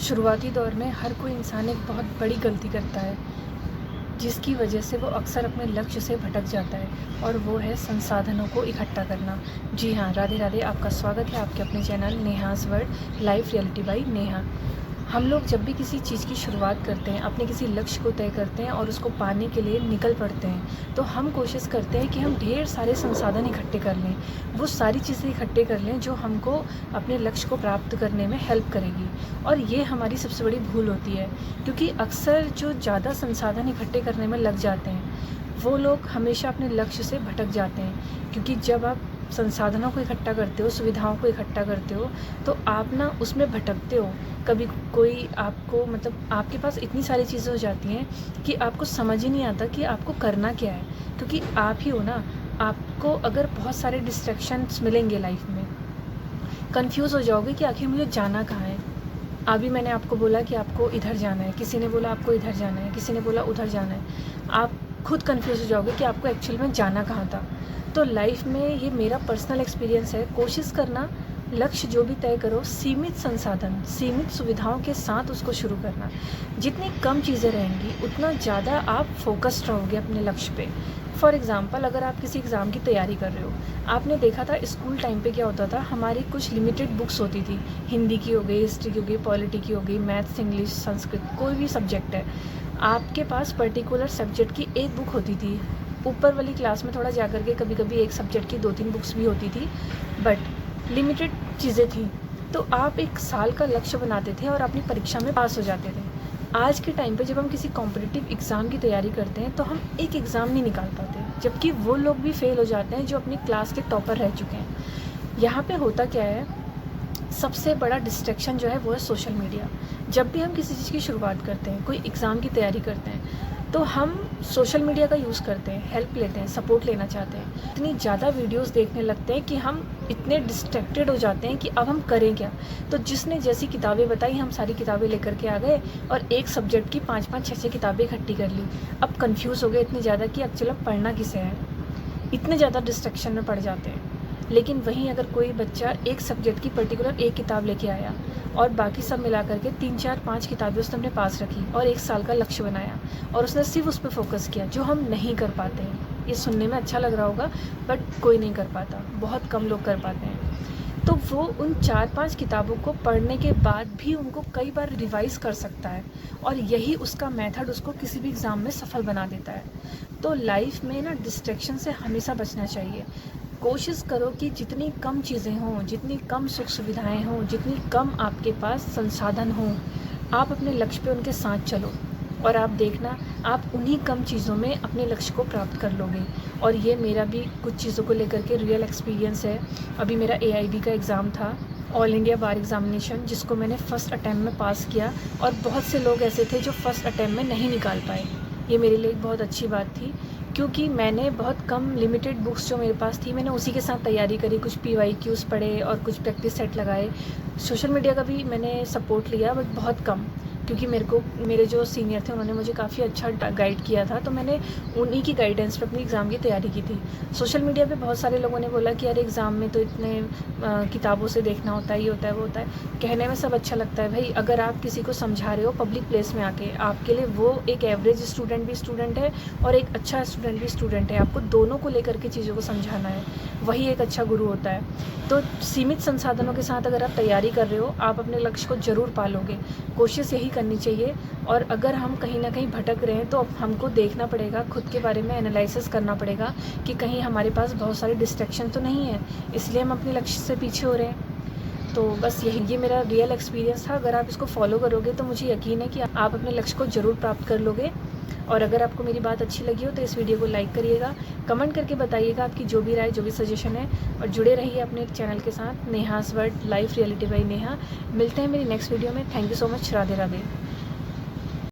शुरुआती दौर में हर कोई इंसान एक बहुत बड़ी गलती करता है, जिसकी वजह से वो अक्सर अपने लक्ष्य से भटक जाता है और वो है संसाधनों को इकट्ठा करना। जी हाँ, राधे राधे, आपका स्वागत है आपके अपने channel Neha's world life reality by Neha. हम लोग जब भी किसी चीज़ की शुरुआत करते हैं, अपने किसी लक्ष्य को तय करते हैं और उसको पाने के लिए निकल पड़ते हैं, तो हम कोशिश करते हैं कि हम ढेर सारे संसाधन इकट्ठे कर लें, वो सारी चीज़ें इकट्ठे कर लें जो हमको अपने लक्ष्य को प्राप्त करने में हेल्प करेगी। और ये हमारी सबसे बड़ी भूल होती है, क्योंकि अक्सर जो ज़्यादा संसाधन इकट्ठे करने में लग जाते हैं, वो लोग हमेशा अपने लक्ष्य से भटक जाते हैं। क्योंकि जब आप संसाधनों को इकट्ठा करते हो, सुविधाओं को इकट्ठा करते हो, तो आप ना उसमें भटकते हो। कभी कोई आपको आपके पास इतनी सारी चीज़ें हो जाती हैं कि आपको समझ ही नहीं आता कि आपको करना क्या है, क्योंकि आप ही हो ना। आपको अगर बहुत सारे डिस्ट्रैक्शंस मिलेंगे लाइफ में, कंफ्यूज हो जाओगे कि आखिर मुझे जाना कहाँ है। अभी मैंने आपको बोला कि आपको इधर जाना है, किसी ने बोला आपको इधर जाना है, किसी ने बोला उधर जाना है। आप खुद कंफ्यूज हो जाओगे कि आपको एक्चुअल में जाना कहाँ था। तो लाइफ में ये मेरा पर्सनल एक्सपीरियंस है, कोशिश करना लक्ष्य जो भी तय करो, सीमित संसाधन, सीमित सुविधाओं के साथ उसको शुरू करना। जितनी कम चीज़ें रहेंगी उतना ज़्यादा आप फोकस्ड रहोगे अपने लक्ष्य पे। फॉर एग्ज़ाम्पल, अगर आप किसी एग्ज़ाम की तैयारी कर रहे हो, आपने देखा था स्कूल टाइम पे क्या होता था, हमारी कुछ लिमिटेड बुक्स होती थी। हिंदी की हो गई, हिस्ट्री की हो गई, पॉलिटी की हो गई, मैथ्स, इंग्लिश, संस्कृत, कोई भी सब्जेक्ट है, आपके पास पर्टिकुलर सब्जेक्ट की एक बुक होती थी। ऊपर वाली क्लास में थोड़ा जा कर के कभी कभी एक सब्जेक्ट की 2-3 बुक्स भी होती थी, बट लिमिटेड चीज़ें थी। तो आप एक साल का लक्ष्य बनाते थे और अपनी परीक्षा में पास हो जाते थे। आज के टाइम पे जब हम किसी कॉम्पिटिटिव एग्ज़ाम की तैयारी करते हैं, तो हम एक एग्ज़ाम नहीं निकाल पाते, जबकि वो लोग भी फेल हो जाते हैं जो अपनी क्लास के टॉपर रह चुके हैं। यहाँ पे होता क्या है, सबसे बड़ा डिस्ट्रैक्शन जो है वो है सोशल मीडिया। जब भी हम किसी चीज़ की शुरुआत करते हैं, कोई एग्ज़ाम की तैयारी करते हैं, तो हम सोशल मीडिया का यूज़ करते हैं, हेल्प लेते हैं, सपोर्ट लेना चाहते हैं। इतनी ज़्यादा वीडियोस देखने लगते हैं कि हम इतने डिस्ट्रैक्टेड हो जाते हैं कि अब हम करें क्या। तो जिसने जैसी किताबें बताई, हम सारी किताबें लेकर के आ गए और एक सब्जेक्ट की 5-5, 6-6 किताबें इकट्ठी कर ली। अब कन्फ्यूज़ हो गए इतने ज़्यादा कि एक्चुअली अब पढ़ना किसे है। इतने ज़्यादा डिस्ट्रैक्शन में पड़ जाते हैं। लेकिन वहीं अगर कोई बच्चा एक सब्जेक्ट की पर्टिकुलर एक किताब लेके आया और बाकी सब मिला करके 3-4-5 किताबें उसने अपने पास रखी और एक साल का लक्ष्य बनाया और उसने सिर्फ उस पर फोकस किया, जो हम नहीं कर पाते हैं। ये सुनने में अच्छा लग रहा होगा, बट कोई नहीं कर पाता, बहुत कम लोग कर पाते हैं। तो वो उन 4-5 किताबों को पढ़ने के बाद भी उनको कई बार रिवाइज़ कर सकता है, और यही उसका मेथड उसको किसी भी एग्ज़ाम में सफल बना देता है। तो लाइफ में ना डिस्ट्रैक्शन से हमेशा बचना चाहिए। कोशिश करो कि जितनी कम चीज़ें हों, जितनी कम सुख सुविधाएं हों, जितनी कम आपके पास संसाधन हों, आप अपने लक्ष्य पे उनके साथ चलो और आप देखना, आप उन्हीं कम चीज़ों में अपने लक्ष्य को प्राप्त कर लोगे। और ये मेरा भी कुछ चीज़ों को लेकर के रियल एक्सपीरियंस है। अभी मेरा AIB का एग्ज़ाम था, ऑल इंडिया बार एग्ज़ामिनेशन, जिसको मैंने फ़र्स्ट अटैम्प्ट में पास किया, और बहुत से लोग ऐसे थे जो फ़र्स्ट अटैम्प्ट में नहीं निकाल पाए। ये मेरे लिए एक बहुत अच्छी बात थी, क्योंकि मैंने बहुत कम लिमिटेड बुक्स जो मेरे पास थी, मैंने उसी के साथ तैयारी करी, कुछ PYQs पढ़े और कुछ प्रैक्टिस सेट लगाए। सोशल मीडिया का भी मैंने सपोर्ट लिया, बट बहुत कम, क्योंकि मेरे जो सीनियर थे उन्होंने मुझे काफ़ी अच्छा गाइड किया था, तो मैंने उन्हीं की गाइडेंस पे अपनी एग्ज़ाम की तैयारी की थी। सोशल मीडिया पे बहुत सारे लोगों ने बोला कि यार एग्ज़ाम में तो इतने किताबों से देखना होता है, ये होता है, वो होता है। कहने में सब अच्छा लगता है भाई, अगर आप किसी को समझा रहे हो पब्लिक प्लेस में आके, आपके लिए वो एक एवरेज स्टूडेंट भी स्टूडेंट है और एक अच्छा स्टूडेंट भी स्टूडेंट है। आपको दोनों को लेकर के चीज़ों को समझाना है, वही एक अच्छा गुरु होता है। तो सीमित संसाधनों के साथ अगर आप तैयारी कर रहे हो, आप अपने लक्ष्य को ज़रूर पालोगे। कोशिश यही करनी चाहिए। और अगर हम कहीं ना कहीं भटक रहे हैं, तो हमको देखना पड़ेगा, खुद के बारे में एनालिसिस करना पड़ेगा कि कहीं हमारे पास बहुत सारे डिस्ट्रैक्शन तो नहीं है, इसलिए हम अपने लक्ष्य से पीछे हो रहे हैं। तो बस ये मेरा रियल एक्सपीरियंस था। अगर आप इसको फॉलो करोगे तो मुझे यकीन है कि आप अपने लक्ष्य को ज़रूर प्राप्त कर लोगे। और अगर आपको मेरी बात अच्छी लगी हो तो इस वीडियो को लाइक करिएगा, कमेंट करके बताइएगा आपकी जो भी राय, जो भी सजेशन है, और जुड़े रहिए अपने चैनल के साथ, Neha's world life reality by Neha. मिलते हैं मेरी नेक्स्ट वीडियो में। Thank you so much. Radhe Radhe.